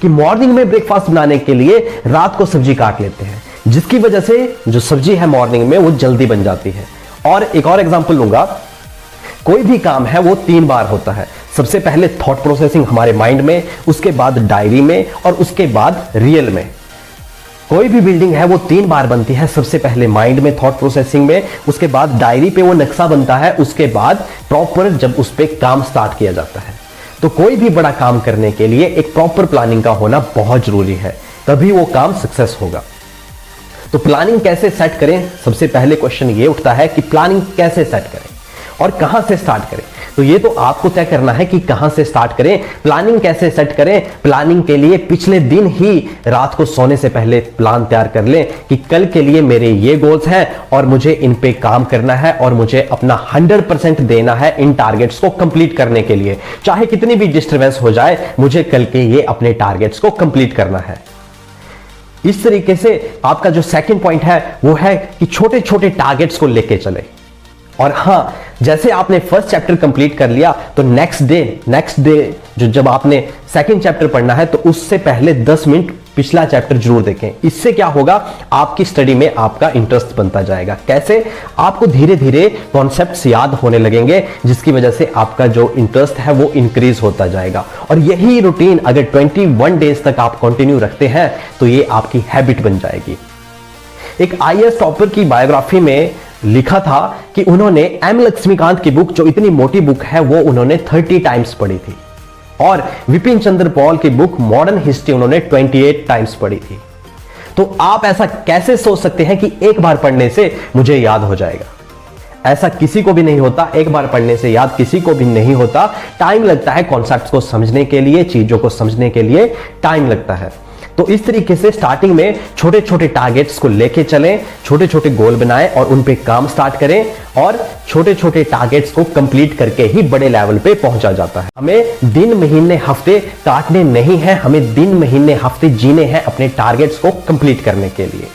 कि मॉर्निंग में ब्रेकफास्ट बनाने के लिए रात को सब्जी काट लेते हैं, जिसकी वजह से जो सब्जी है मॉर्निंग में वो जल्दी बन जाती है। और एक और एग्जांपल लूंगा, कोई भी काम है वो 3 बार होता है। सबसे पहले थॉट प्रोसेसिंग हमारे माइंड में, उसके बाद डायरी में और उसके बाद रियल में। कोई भी बिल्डिंग है वो 3 बार बनती है, सबसे पहले माइंड में थॉट प्रोसेसिंग में, उसके बाद डायरी पे वो नक्शा बनता है, उसके बाद प्रॉपर जब उस पे काम स्टार्ट किया जाता है। तो कोई भी बड़ा काम करने के लिए एक प्रॉपर प्लानिंग का होना बहुत जरूरी है, तभी वो काम सक्सेस होगा। तो प्लानिंग कैसे सेट करें, सबसे पहले क्वेश्चन ये उठता है कि प्लानिंग कैसे सेट करें और कहां से स्टार्ट करें। तो ये तो आपको तय करना है कि कहां से स्टार्ट करें, प्लानिंग कैसे सेट करें। प्लानिंग के लिए पिछले दिन ही रात को सोने से पहले प्लान तैयार कर लें कि कल के लिए मेरे ये गोल्स हैं और मुझे इन पे काम करना है और मुझे अपना 100% देना है इन टारगेट्स को कंप्लीट करने के लिए। चाहे कितनी भी डिस्टर्बेंस हो जाए, मुझे कल के ये अपने टारगेट्स को कंप्लीट करना है। इस तरीके से आपका जो सेकंड पॉइंट है वो है कि छोटे छोटे टारगेट्स को लेके चले। और हां, जैसे आपने फर्स्ट चैप्टर कंप्लीट कर लिया तो नेक्स्ट डे जो जब आपने सेकंड चैप्टर पढ़ना है तो उससे पहले 10 मिनट पिछला चैप्टर जरूर देखें। इससे क्या होगा, आपकी स्टडी में आपका इंटरेस्ट बनता जाएगा। कैसे? आपको धीरे धीरे कॉन्सेप्ट्स याद होने लगेंगे, जिसकी वजह से आपका जो इंटरेस्ट है वो इंक्रीज होता जाएगा। और यही रूटीन अगर 21 डेज तक आप कंटिन्यू रखते हैं तो ये आपकी हैबिट बन जाएगी। एक आईएएस टॉपर की बायोग्राफी में लिखा था कि उन्होंने एम लक्ष्मीकांत की बुक, जो इतनी मोटी बुक है, वो उन्होंने 30 टाइम्स पढ़ी थी। और विपिन चंद्र पॉल की बुक मॉडर्न हिस्ट्री उन्होंने 28 टाइम्स पढ़ी थी। तो आप ऐसा कैसे सोच सकते हैं कि एक बार पढ़ने से मुझे याद हो जाएगा? ऐसा किसी को भी नहीं होता, एक बार पढ़ने से याद किसी को भी नहीं होता। टाइम लगता है कॉन्सेप्ट्स को समझने के लिए, चीजों को समझने के लिए टाइम लगता है। तो इस तरीके से स्टार्टिंग में छोटे छोटे टारगेट्स को लेके चलें, छोटे छोटे गोल बनाएं और उन पे काम स्टार्ट करें, और छोटे छोटे टारगेट्स को कंप्लीट करके ही बड़े लेवल पे पहुंचा जाता है। हमें दिन महीने हफ्ते काटने नहीं है, हमें दिन महीने हफ्ते जीने हैं अपने टारगेट्स को कंप्लीट करने के लिए।